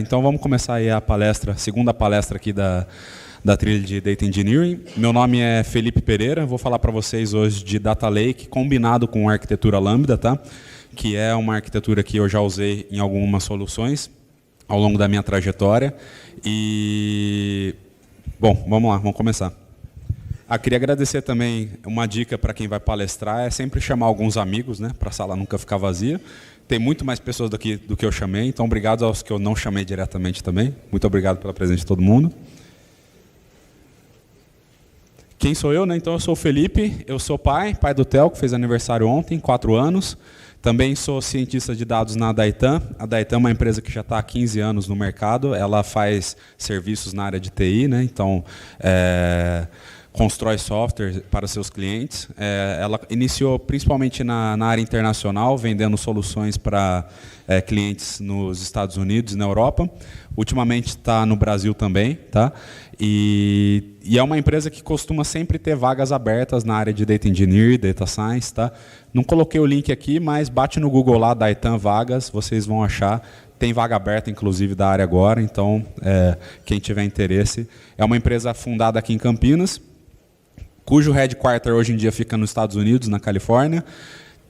Então vamos começar aí a palestra, segunda palestra aqui da trilha de Data Engineering. Meu nome é Felipe Pereira, vou falar para vocês hoje de Data Lake combinado com arquitetura Lambda, tá? Que é uma arquitetura que eu já usei em algumas soluções ao longo da minha trajetória. E, bom, vamos lá, vamos começar. Queria agradecer também, uma dica para quem vai palestrar é sempre chamar alguns amigos, né, para a sala nunca ficar vazia. Tem muito mais pessoas daqui do que eu chamei, então obrigado aos que eu não chamei diretamente também. Muito obrigado pela presença de todo mundo. Quem sou eu, né? Então eu sou o Felipe, eu sou pai do Theo, que fez aniversário ontem, 4 anos. Também sou cientista de dados na Daitan. A Daitan é uma empresa que já está há 15 anos no mercado, ela faz serviços na área de TI, né? Então, constrói software para seus clientes. Ela iniciou principalmente na área internacional, vendendo soluções para clientes nos Estados Unidos e na Europa. Ultimamente está no Brasil também, tá? E é uma empresa que costuma sempre ter vagas abertas na área de Data Engineering, Data Science, tá? Não coloquei o link aqui, mas bate no Google lá, Daitan Vagas, vocês vão achar. Tem vaga aberta, inclusive, da área agora, então, quem tiver interesse. É uma empresa fundada aqui em Campinas, cujo headquarter hoje em dia fica nos Estados Unidos, na Califórnia.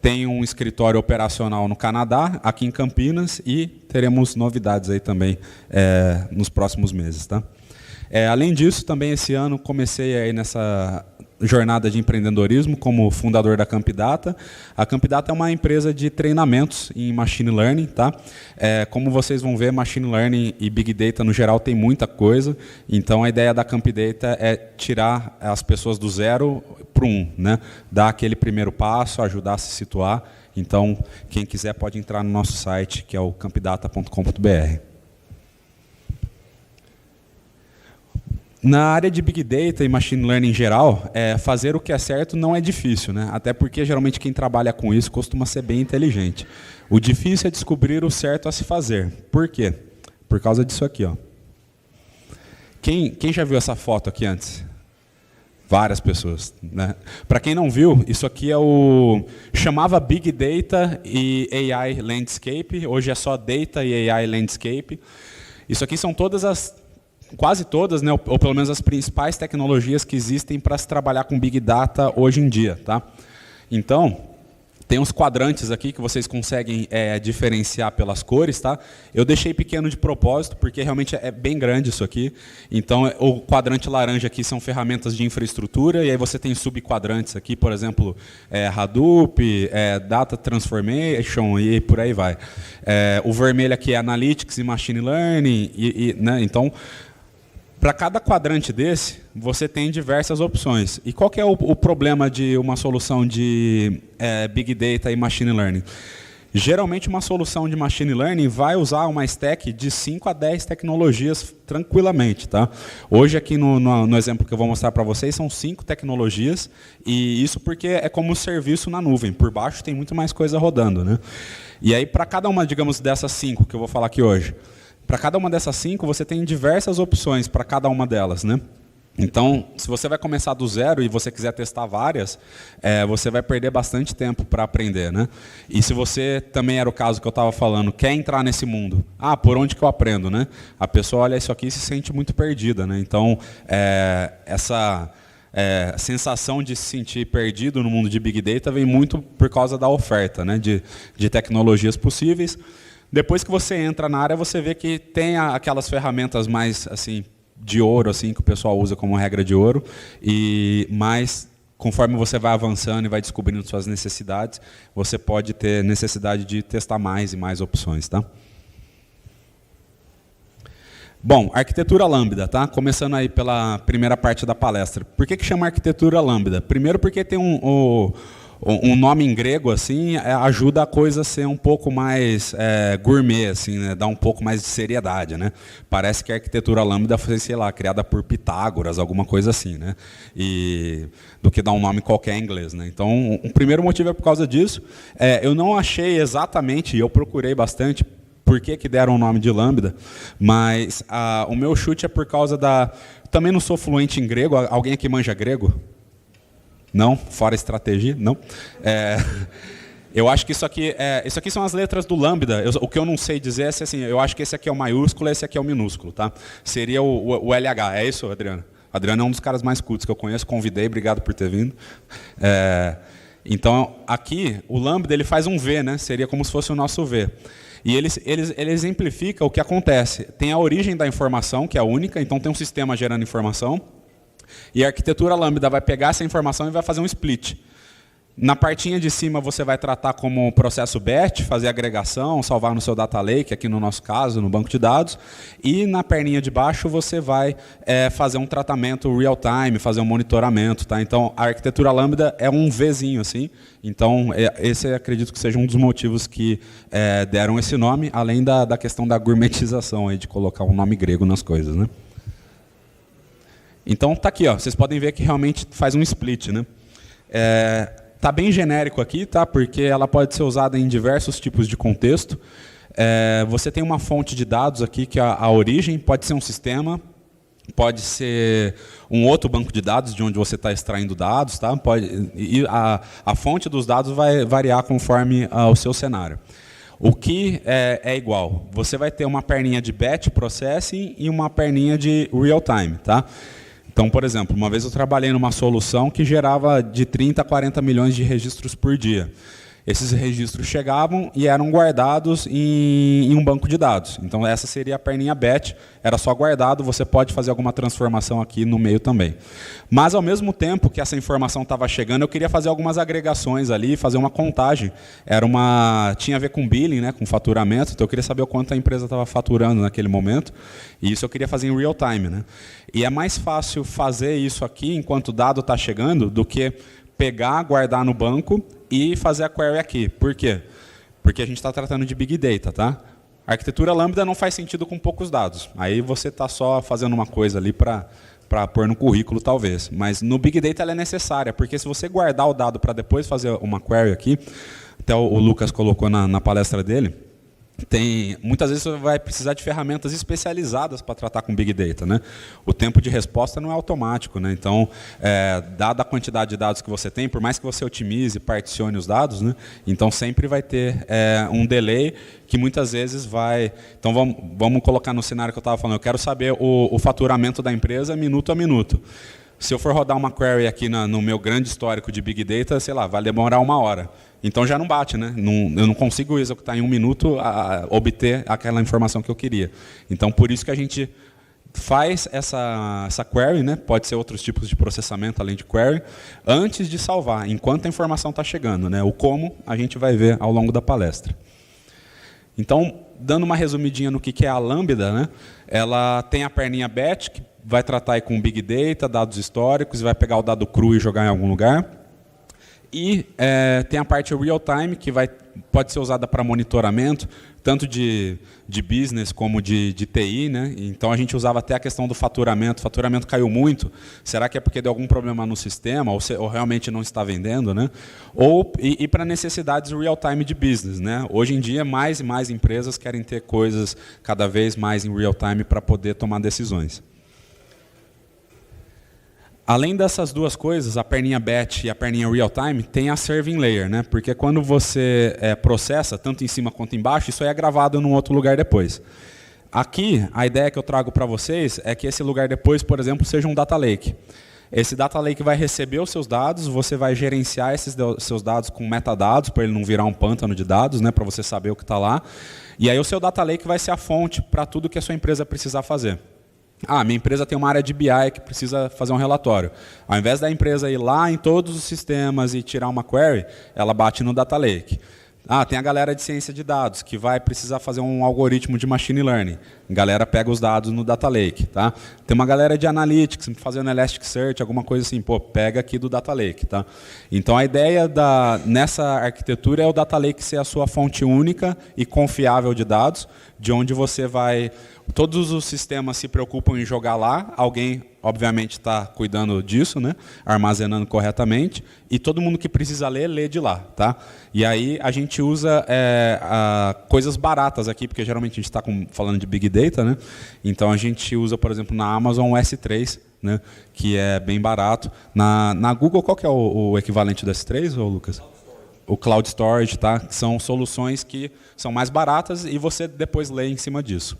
Tem um escritório operacional no Canadá, aqui em Campinas, e teremos novidades aí também nos próximos meses, tá? Além disso, também esse ano comecei aí nessa jornada de empreendedorismo como fundador da Campdata. A Campdata é uma empresa de treinamentos em Machine Learning, tá? Como vocês vão ver, Machine Learning e Big Data no geral tem muita coisa. Então a ideia da Campdata é tirar as pessoas do 0 para o 1, né? Dar aquele primeiro passo, ajudar a se situar. Então quem quiser pode entrar no nosso site, que é o campdata.com.br. Na área de Big Data e Machine Learning em geral, fazer o que é certo não é difícil, né? Até porque geralmente quem trabalha com isso costuma ser bem inteligente. O difícil é descobrir o certo a se fazer. Por quê? Por causa disso aqui, ó. Quem já viu essa foto aqui antes? Várias pessoas, né? Para quem não viu, isso aqui chamava Big Data e AI Landscape, hoje é só Data e AI Landscape. Isso aqui são quase todas, né, ou pelo menos as principais tecnologias que existem para se trabalhar com Big Data hoje em dia, tá? Então, tem uns quadrantes aqui que vocês conseguem diferenciar pelas cores, tá? Eu deixei pequeno de propósito, porque realmente é bem grande isso aqui. Então, o quadrante laranja aqui são ferramentas de infraestrutura, e aí você tem subquadrantes aqui, por exemplo, Hadoop, Data Transformation, e por aí vai. O vermelho aqui é Analytics e Machine Learning, né? Então, para cada quadrante desse, você tem diversas opções. E qual que é o problema de uma solução de Big Data e Machine Learning? Geralmente, uma solução de Machine Learning vai usar uma stack de 5 a 10 tecnologias tranquilamente, tá? Hoje, aqui no exemplo que eu vou mostrar para vocês, são 5 tecnologias, e isso porque é como um serviço na nuvem. Por baixo tem muito mais coisa rodando, né? E aí, para cada uma, digamos, dessas 5 que eu vou falar aqui hoje, para cada uma dessas 5, você tem diversas opções para cada uma delas, né? Então, se você vai começar do 0 e você quiser testar várias, você vai perder bastante tempo para aprender, né? E se você, também era o caso que eu estava falando, quer entrar nesse mundo, por onde que eu aprendo, né? A pessoa olha isso aqui e se sente muito perdida, né? Então, essa sensação de se sentir perdido no mundo de Big Data vem muito por causa da oferta, né? De tecnologias possíveis. Depois que você entra na área, você vê que tem aquelas ferramentas mais assim de ouro, assim, que o pessoal usa como regra de ouro, mas conforme você vai avançando e vai descobrindo suas necessidades, você pode ter necessidade de testar mais e mais opções, tá? Bom, arquitetura Lambda, tá? Começando aí pela primeira parte da palestra. Por que chama arquitetura Lambda? Primeiro porque tem um nome em grego, assim, ajuda a coisa a ser um pouco mais gourmet, assim, né? Dá um pouco mais de seriedade, né? Parece que a arquitetura Lambda foi, sei lá, criada por Pitágoras, alguma coisa assim, né? Do que dar um nome qualquer em inglês, né? Então, o primeiro motivo é por causa disso. Eu não achei exatamente, eu procurei bastante, por que deram o nome de Lambda, mas o meu chute é por causa também não sou fluente em grego. Alguém aqui manja grego? Não? Fora estratégia? Não? Eu acho que isso aqui são as letras do Lambda. O que eu não sei dizer é se assim, eu acho que esse aqui é o maiúsculo, esse aqui é o minúsculo, tá? Seria o LH. É isso, Adriano? Adriano é um dos caras mais cultos que eu conheço. Convidei, obrigado por ter vindo. Então, aqui, o Lambda ele faz um V, né? Seria como se fosse o nosso V. E ele exemplifica o que acontece. Tem a origem da informação, que é única, então tem um sistema gerando informação. E a arquitetura Lambda vai pegar essa informação e vai fazer um split. Na partinha de cima você vai tratar como processo batch, fazer agregação, salvar no seu data lake, aqui no nosso caso, no banco de dados. E na perninha de baixo você vai fazer um tratamento real time, fazer um monitoramento. Tá? Então a arquitetura Lambda é um Vzinho assim. Então esse acredito que seja um dos motivos que deram esse nome, além da questão da gourmetização, aí, de colocar um nome grego nas coisas. Né? Então tá aqui, ó, vocês podem ver que realmente faz um split. Né? Está bem genérico aqui, tá? Porque ela pode ser usada em diversos tipos de contexto. Você tem uma fonte de dados aqui, que é a origem, pode ser um sistema, pode ser um outro banco de dados de onde você está extraindo dados. Tá? A fonte dos dados vai variar conforme o seu cenário. O que é igual? Você vai ter uma perninha de batch processing e uma perninha de real time. Tá? Então, por exemplo, uma vez eu trabalhei numa solução que gerava de 30 a 40 milhões de registros por dia. Esses registros chegavam e eram guardados em um banco de dados. Então, essa seria a perninha batch, era só guardado, você pode fazer alguma transformação aqui no meio também. Mas, ao mesmo tempo que essa informação estava chegando, eu queria fazer algumas agregações ali, fazer uma contagem. Tinha a ver com billing, né, com faturamento, então eu queria saber o quanto a empresa estava faturando naquele momento, e isso eu queria fazer em real time. Né? E é mais fácil fazer isso aqui enquanto o dado está chegando do que pegar, guardar no banco e fazer a query aqui. Por quê? Porque a gente está tratando de Big Data. Tá? A arquitetura Lambda não faz sentido com poucos dados. Aí você está só fazendo uma coisa ali para pôr no currículo, talvez. Mas no Big Data ela é necessária, porque se você guardar o dado para depois fazer uma query aqui, até o Lucas colocou na palestra dele, muitas vezes você vai precisar de ferramentas especializadas para tratar com Big Data. Né? O tempo de resposta não é automático. Né? Então, dada a quantidade de dados que você tem, por mais que você otimize, particione os dados, né? Então sempre vai ter um delay que muitas vezes vai... Então, vamos colocar no cenário que eu estava falando. Eu quero saber o faturamento da empresa minuto a minuto. Se eu for rodar uma query aqui no meu grande histórico de Big Data, sei lá, vai demorar 1 hora. Então já não bate, né? Eu não consigo executar em 1 minuto obter aquela informação que eu queria. Então por isso que a gente faz essa query, né? Pode ser outros tipos de processamento além de query, antes de salvar, enquanto a informação está chegando. Né? O como a gente vai ver ao longo da palestra. Então, dando uma resumidinha no que é a Lambda, né? Ela tem a perninha batch, que vai tratar aí com Big Data, dados históricos, vai pegar o dado cru e jogar em algum lugar. E tem a parte real time, que pode ser usada para monitoramento, tanto de business como de TI. Né? Então, a gente usava até a questão do faturamento. O faturamento caiu muito. Será que é porque deu algum problema no sistema, ou realmente não está vendendo? Né? E para necessidades real time de business. Né? Hoje em dia, mais e mais empresas querem ter coisas cada vez mais em real time para poder tomar decisões. Além dessas duas coisas, a perninha batch e a perninha real time, tem a serving layer, né? Porque quando você processa, tanto em cima quanto embaixo, isso aí é gravado num outro lugar depois. Aqui, a ideia que eu trago para vocês é que esse lugar depois, por exemplo, seja um data lake. Esse data lake vai receber os seus dados, você vai gerenciar esses seus dados com metadados, para ele não virar um pântano de dados, né? Para você saber o que está lá. E aí o seu data lake vai ser a fonte para tudo que a sua empresa precisar fazer. Minha empresa tem uma área de BI que precisa fazer um relatório. Ao invés da empresa ir lá em todos os sistemas e tirar uma query, ela bate no data lake. Tem a galera de ciência de dados, que vai precisar fazer um algoritmo de machine learning. A galera pega os dados no data lake. Tá? Tem uma galera de analytics, fazendo Elasticsearch, alguma coisa assim. Pega aqui do data lake. Tá? Então, a ideia nessa arquitetura é o data lake ser a sua fonte única e confiável de dados, de onde você vai... Todos os sistemas se preocupam em jogar lá, alguém, obviamente, está cuidando disso, né? Armazenando corretamente, e todo mundo que precisa ler, lê de lá. Tá? E aí a gente usa coisas baratas aqui, porque geralmente a gente está falando de Big Data, né? Então a gente usa, por exemplo, na Amazon o S3, né? Que é bem barato. Na Google, qual que é o equivalente do S3, Lucas? o Cloud Storage, tá? Que são soluções que são mais baratas e você depois lê em cima disso.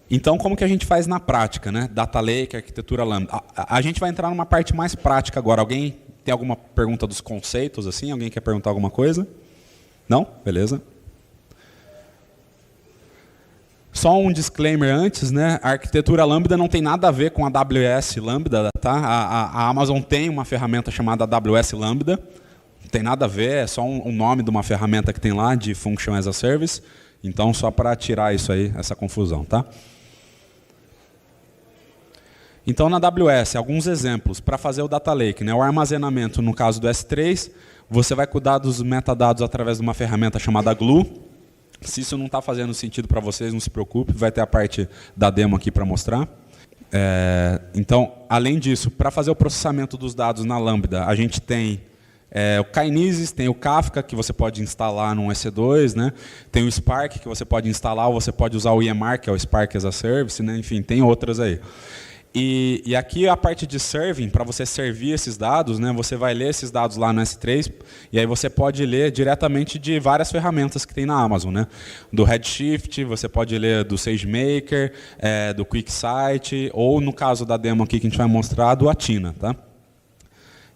Então, como que a gente faz na prática, né? Data Lake, arquitetura Lambda. A gente vai entrar numa parte mais prática agora. Alguém tem alguma pergunta dos conceitos, assim? Alguém quer perguntar alguma coisa? Não? Beleza. Só um disclaimer antes, né? A arquitetura Lambda não tem nada a ver com a AWS Lambda, tá? A Amazon tem uma ferramenta chamada AWS Lambda. Não tem nada a ver, é só um nome de uma ferramenta que tem lá, de Function as a Service. Então, só para tirar isso aí, essa confusão, tá? Então, na AWS, alguns exemplos para fazer o Data Lake, né? O armazenamento, no caso do S3, você vai cuidar dos metadados através de uma ferramenta chamada Glue. Se isso não está fazendo sentido para vocês, não se preocupe, vai ter a parte da demo aqui para mostrar. Então, além disso, para fazer o processamento dos dados na Lambda, a gente tem o Kinesis, tem o Kafka, que você pode instalar no EC2, né? Tem o Spark, que você pode instalar, ou você pode usar o EMR, que é o Spark as a Service, né? Enfim, tem outras aí. E aqui a parte de serving, para você servir esses dados, né, você vai ler esses dados lá no S3, e aí você pode ler diretamente de várias ferramentas que tem na Amazon. Né? Do Redshift, você pode ler do SageMaker, do QuickSight, ou no caso da demo aqui que a gente vai mostrar, do Athena. Tá?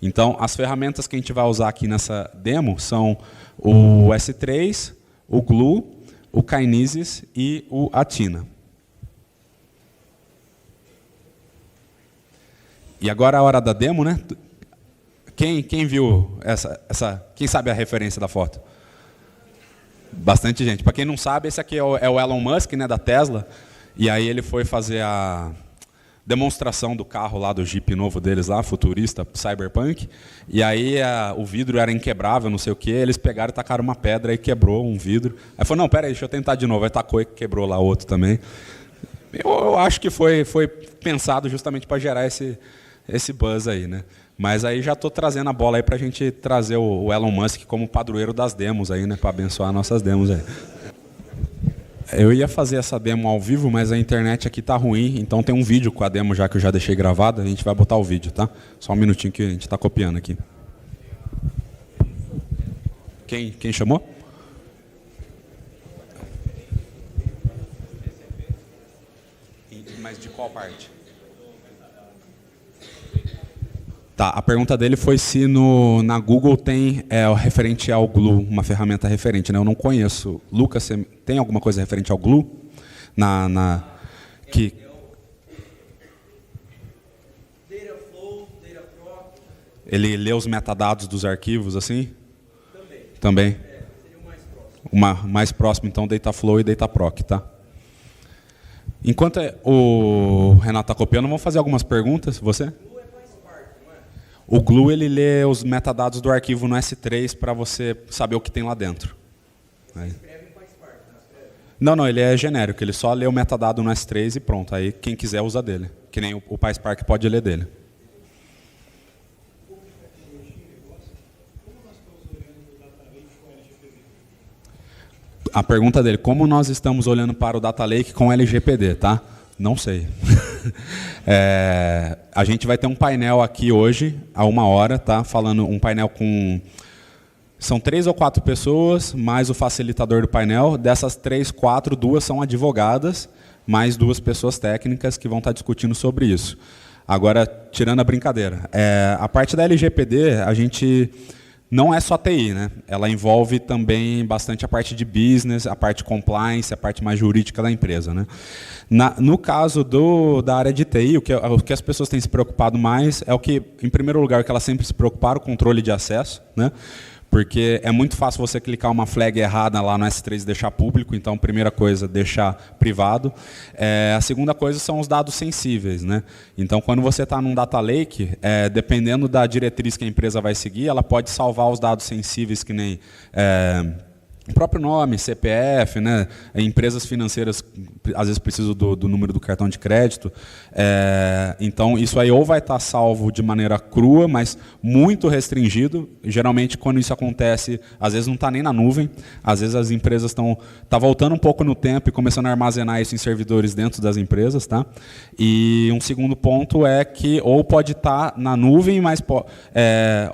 Então, as ferramentas que a gente vai usar aqui nessa demo são o S3, o Glue, o Kinesis e o Athena. E agora é a hora da demo, né? Quem viu quem sabe a referência da foto? Bastante gente. Para quem não sabe, esse aqui é o Elon Musk, né, da Tesla. E aí ele foi fazer a demonstração do carro lá, do Jeep novo deles lá, futurista, Cyberpunk. E aí o vidro era inquebrável, não sei o quê. Eles pegaram e tacaram uma pedra e quebrou um vidro. Aí falou, não, pera aí, deixa eu tentar de novo. Aí tacou e quebrou lá outro também. Eu acho que foi pensado justamente para gerar esse buzz aí, né? Mas aí já estou trazendo a bola aí para a gente trazer o Elon Musk como padroeiro das demos aí, né? Para abençoar nossas demos aí. Eu ia fazer essa demo ao vivo, mas a internet aqui tá ruim, então tem um vídeo com a demo já que eu já deixei gravado, a gente vai botar o vídeo, tá? Só um minutinho que a gente está copiando aqui. Quem chamou? Mas de qual parte? Tá, a pergunta dele foi se na Google tem referente ao Glue, uma ferramenta referente, né? Eu não conheço. Lucas, você tem alguma coisa referente ao Glue? Que... Ele lê os metadados dos arquivos, assim? Também. Seria o mais próximo. Mais próximo, então, Dataflow e Dataproc, tá? Enquanto o Renato está copiando, vamos fazer algumas perguntas. Você? O Glue, ele lê os metadados do arquivo no S3 para você saber o que tem lá dentro. Aí. Não, ele é genérico. Ele só lê o metadado no S3 e pronto. Aí quem quiser usa dele. Que nem o PySpark pode ler dele. A pergunta dele, como nós estamos olhando para o Data Lake com LGPD, tá? Não sei. A gente vai ter um painel aqui hoje, a 1h, tá? Falando um painel com... São 3 ou 4 pessoas, mais o facilitador do painel. Dessas 3, 4, 2 são advogadas, mais 2 pessoas técnicas que vão estar discutindo sobre isso. Agora, tirando a brincadeira, a parte da LGPD, a gente... Não é só TI, né? Ela envolve também bastante a parte de business, a parte compliance, a parte mais jurídica da empresa, né? No caso da área de TI, o que as pessoas têm se preocupado mais é o que, em primeiro lugar, que elas sempre se preocuparam, o controle de acesso, né? Porque é muito fácil você clicar uma flag errada lá no S3 e deixar público, então, primeira coisa, deixar privado. A segunda coisa são os dados sensíveis, né? Então, quando você está num data lake, dependendo da diretriz que a empresa vai seguir, ela pode salvar os dados sensíveis, que nem próprio nome, CPF, né? Empresas financeiras às vezes precisam do número do cartão de crédito. Então, isso aí ou vai estar salvo de maneira crua, mas muito restringido. Geralmente, quando isso acontece, às vezes não está nem na nuvem. Às vezes as empresas estão voltando um pouco no tempo e começando a armazenar isso em servidores dentro das empresas. Tá? E um segundo ponto é que ou pode estar na nuvem, mas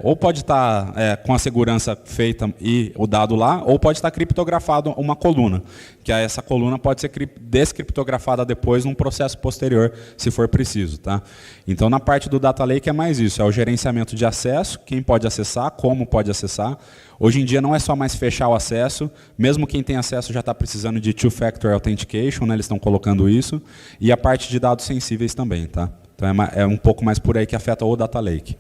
ou pode estar com a segurança feita e o dado lá, ou pode estar criptografado uma coluna, que essa coluna pode ser descriptografada depois num processo posterior, se for preciso. Tá? Então, na parte do Data Lake é mais isso, é o gerenciamento de acesso, quem pode acessar, como pode acessar. Hoje em dia não é só mais fechar o acesso, mesmo quem tem acesso já está precisando de Two-Factor Authentication, né, eles estão colocando isso, e a parte de dados sensíveis também. Tá? Então, é um pouco mais por aí que afeta o Data Lake.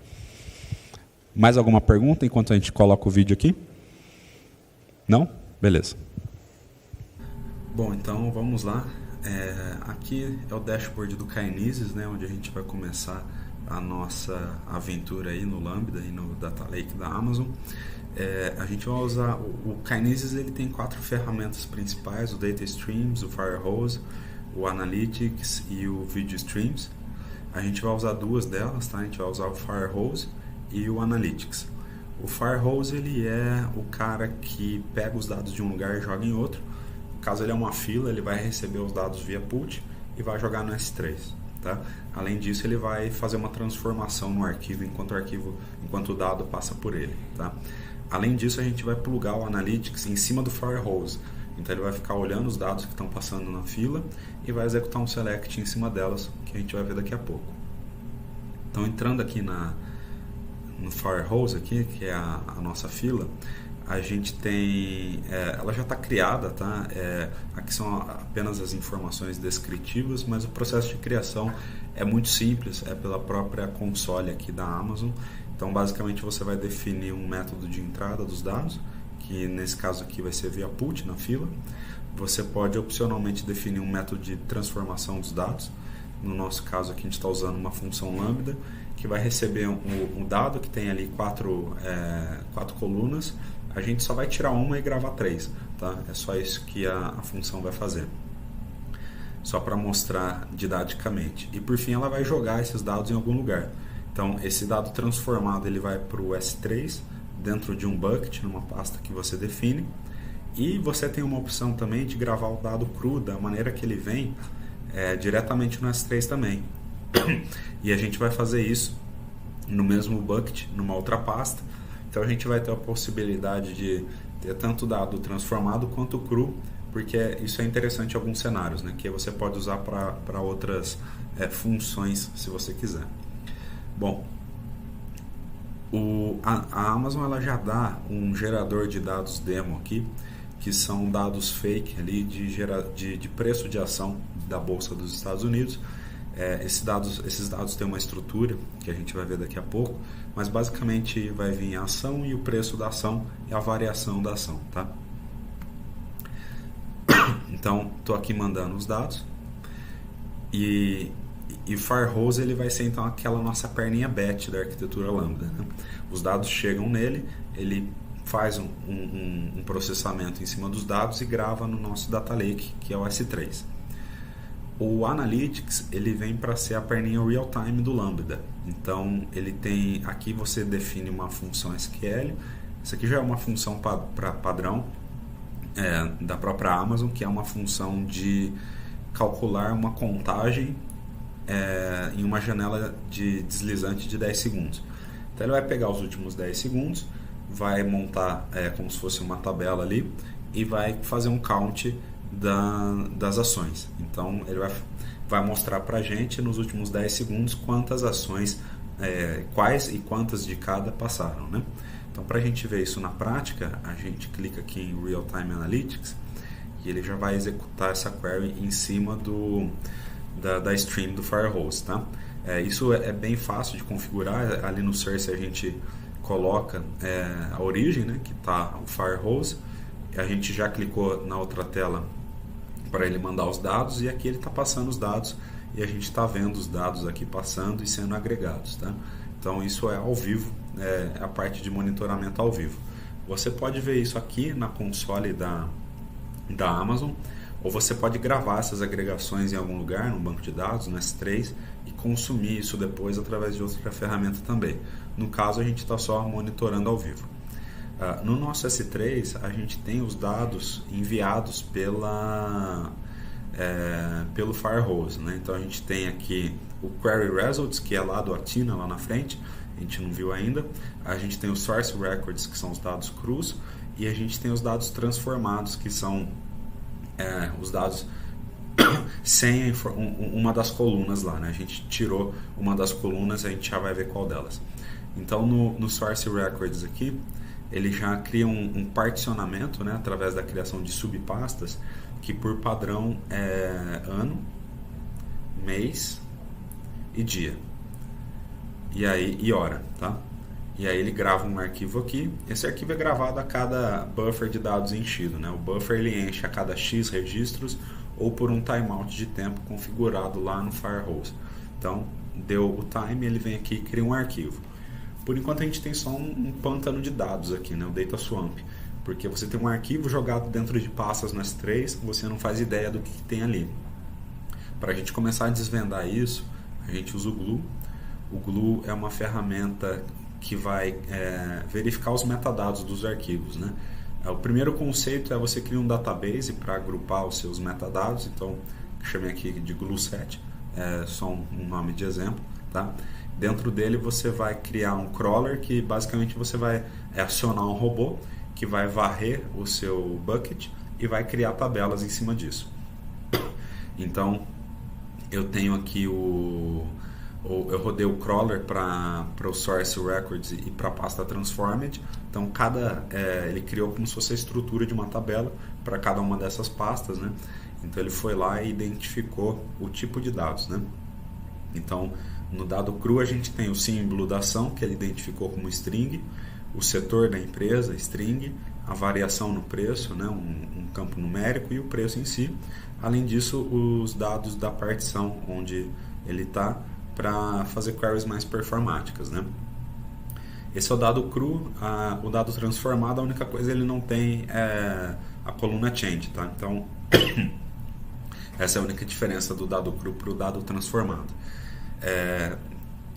Mais alguma pergunta enquanto a gente coloca o vídeo aqui? Não? Beleza. Bom, então vamos lá. Aqui é o dashboard do Kinesis, né, onde a gente vai começar a nossa aventura aí no Lambda e no Data Lake da Amazon. A gente vai usar o Kinesis, ele tem 4 ferramentas principais: o Data Streams, o Firehose, o Analytics e o Video Streams. A gente vai usar 2 delas, tá? A gente vai usar o Firehose e o Analytics. O Firehose, ele é o cara que pega os dados de um lugar e joga em outro. Caso ele é uma fila, ele vai receber os dados via put e vai jogar no S3. Tá? Além disso, ele vai fazer uma transformação no arquivo enquanto o dado passa por ele. Tá? Além disso, a gente vai plugar o Analytics em cima do Firehose. Então ele vai ficar olhando os dados que estão passando na fila e vai executar um select em cima delas, que a gente vai ver daqui a pouco. Então, entrando aqui no Firehose, aqui, que é a nossa fila, a gente tem, ela já está criada, tá? Aqui são apenas as informações descritivas, mas o processo de criação é muito simples, é pela própria console aqui da Amazon. Então, basicamente, você vai definir um método de entrada dos dados, que nesse caso aqui vai ser via put na fila. Você pode opcionalmente definir um método de transformação dos dados. No nosso caso aqui a gente está usando uma função lambda, que vai receber um dado que tem ali 4 colunas. A gente só vai tirar uma e gravar 3. Tá? É só isso que a função vai fazer. Só para mostrar didaticamente. E por fim ela vai jogar esses dados em algum lugar. Então esse dado transformado ele vai para o S3, dentro de um bucket, numa pasta que você define. E você tem uma opção também de gravar o dado cru da maneira que ele vem, diretamente no S3 também. E a gente vai fazer isso no mesmo bucket, numa outra pasta. Então a gente vai ter a possibilidade de ter tanto dado transformado quanto cru, porque isso é interessante em alguns cenários, né? Que você pode usar para outras funções, se você quiser. Bom, a Amazon ela já dá um gerador de dados demo aqui, que são dados fake ali de preço de ação da Bolsa dos Estados Unidos. Esses dados têm uma estrutura que a gente vai ver daqui a pouco, mas basicamente vai vir a ação e o preço da ação e a variação da ação. Tá? Então, estou aqui mandando os dados e o Firehose ele vai ser então aquela nossa perninha batch da arquitetura Lambda. Né? Os dados chegam nele, ele faz um processamento em cima dos dados e grava no nosso Data Lake, que é o S3. O Analytics ele vem para ser a perninha real-time do Lambda. Então, ele tem aqui você define uma função SQL. Isso aqui já é uma função padrão da própria Amazon, que é uma função de calcular uma contagem em uma janela de deslizante de 10 segundos. Então, ele vai pegar os últimos 10 segundos, vai montar como se fosse uma tabela ali e vai fazer um count das ações. Então ele vai mostrar para a gente nos últimos 10 segundos quantas ações, quais e quantas de cada passaram, né? Então para a gente ver isso na prática, a gente clica aqui em Real Time Analytics e ele já vai executar essa query em cima da stream do Firehose. Tá? Isso é bem fácil de configurar. Ali no source a gente coloca a origem, né, que está o Firehose. A gente já clicou na outra tela para ele mandar os dados e aqui ele está passando os dados e a gente está vendo os dados aqui passando e sendo agregados. Tá? Então isso é ao vivo, é a parte de monitoramento ao vivo. Você pode ver isso aqui na console da Amazon, ou você pode gravar essas agregações em algum lugar, no banco de dados, no S3, e consumir isso depois através de outra ferramenta também. No caso, a gente está só monitorando ao vivo. No nosso S3, a gente tem os dados enviados pelo Firehose, né? Então a gente tem aqui o Query Results, que é lá do Athena, lá na frente, a gente não viu ainda. A gente tem os Source Records, que são os dados crus, e a gente tem os dados transformados, que são os dados sem uma das colunas lá, né? A gente tirou uma das colunas, a gente já vai ver qual delas. Então no Source Records aqui, ele já cria um particionamento, né, através da criação de subpastas, que por padrão é ano, mês e dia, e hora, tá? E aí ele grava um arquivo aqui. Esse arquivo é gravado a cada buffer de dados enchido, né? O buffer ele enche a cada X registros ou por um timeout de tempo configurado lá no Firehose. Então, deu o time, ele vem aqui e cria um arquivo. Por enquanto a gente tem só um pântano de dados aqui, né? O Data Swamp. Porque você tem um arquivo jogado dentro de pastas no S3, você não faz ideia do que tem ali. Para a gente começar a desvendar isso, a gente usa o Glue. O Glue é uma ferramenta que vai verificar os metadados dos arquivos, né? O primeiro conceito é você criar um database para agrupar os seus metadados. Então, chamei aqui de GlueSet, só um nome de exemplo, tá? Dentro dele você vai criar um crawler que basicamente você vai acionar um robô que vai varrer o seu bucket e vai criar tabelas em cima disso. Então, eu tenho aqui eu rodei o crawler para o Source Records e para a pasta Transformed. Então, ele criou como se fosse a estrutura de uma tabela para cada uma dessas pastas, né? Então, ele foi lá e identificou o tipo de dados, né? Então, no dado cru, a gente tem o símbolo da ação, que ele identificou como string, o setor da empresa, string, a variação no preço, né? um campo numérico, e o preço em si. Além disso, os dados da partição onde ele está, para fazer queries mais performáticas, né? Esse é o dado cru. O dado transformado, a única coisa, ele não tem a coluna change, tá? Então, essa é a única diferença do dado cru para o dado transformado.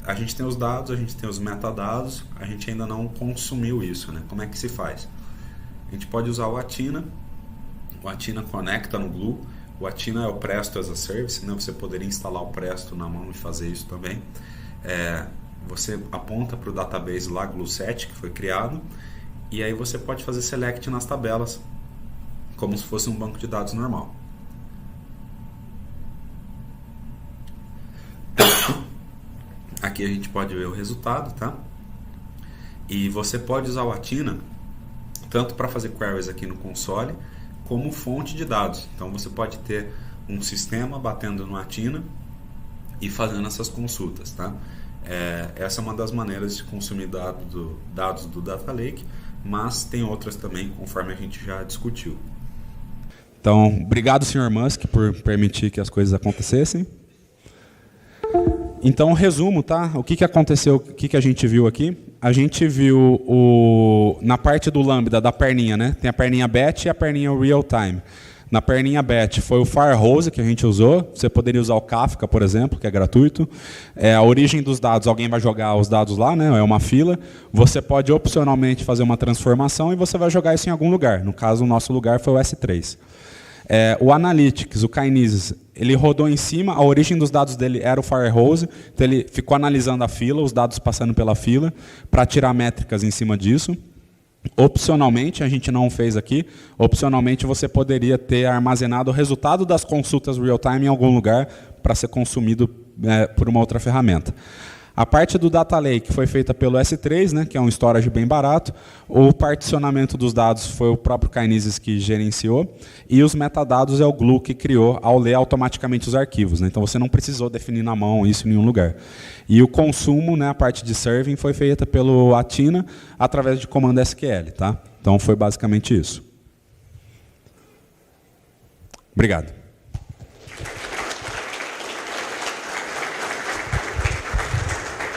A gente tem os dados, a gente tem os metadados, a gente ainda não consumiu isso, né? Como é que se faz? A gente pode usar o Athena conecta no Glue. O Athena é o Presto as a Service, né? Você poderia instalar o Presto na mão e fazer isso também. Você aponta para o database lá, GlueSet, que foi criado, e aí você pode fazer select nas tabelas, como se fosse um banco de dados normal. Aqui a gente pode ver o resultado, tá? E você pode usar o Athena tanto para fazer queries aqui no console, como fonte de dados. Então você pode ter um sistema batendo no Athena e fazendo essas consultas, tá? Essa é uma das maneiras de consumir dados do Data Lake, mas tem outras também, conforme a gente já discutiu. Então, obrigado, Sr. Musk, por permitir que as coisas acontecessem. Então, resumo, tá? O que aconteceu, o que a gente viu aqui? A gente viu na parte do Lambda, da perninha, né? Tem a perninha batch e a perninha real time. Na perninha batch foi o Firehose que a gente usou. Você poderia usar o Kafka, por exemplo, que é gratuito. A origem dos dados, alguém vai jogar os dados lá, né? É uma fila. Você pode opcionalmente fazer uma transformação e você vai jogar isso em algum lugar. No caso, o nosso lugar foi o S3. O Analytics, o Kinesis, ele rodou em cima, a origem dos dados dele era o Firehose, então ele ficou analisando a fila, os dados passando pela fila, para tirar métricas em cima disso. Opcionalmente, a gente não fez aqui, opcionalmente você poderia ter armazenado o resultado das consultas real-time em algum lugar para ser consumido por uma outra ferramenta. A parte do Data Lake foi feita pelo S3, né, que é um storage bem barato. O particionamento dos dados foi o próprio Kinesis que gerenciou. E os metadados é o Glue que criou ao ler automaticamente os arquivos, né? Então você não precisou definir na mão isso em nenhum lugar. E o consumo, né, a parte de serving, foi feita pelo Athena através de comando SQL. Tá? Então foi basicamente isso. Obrigado.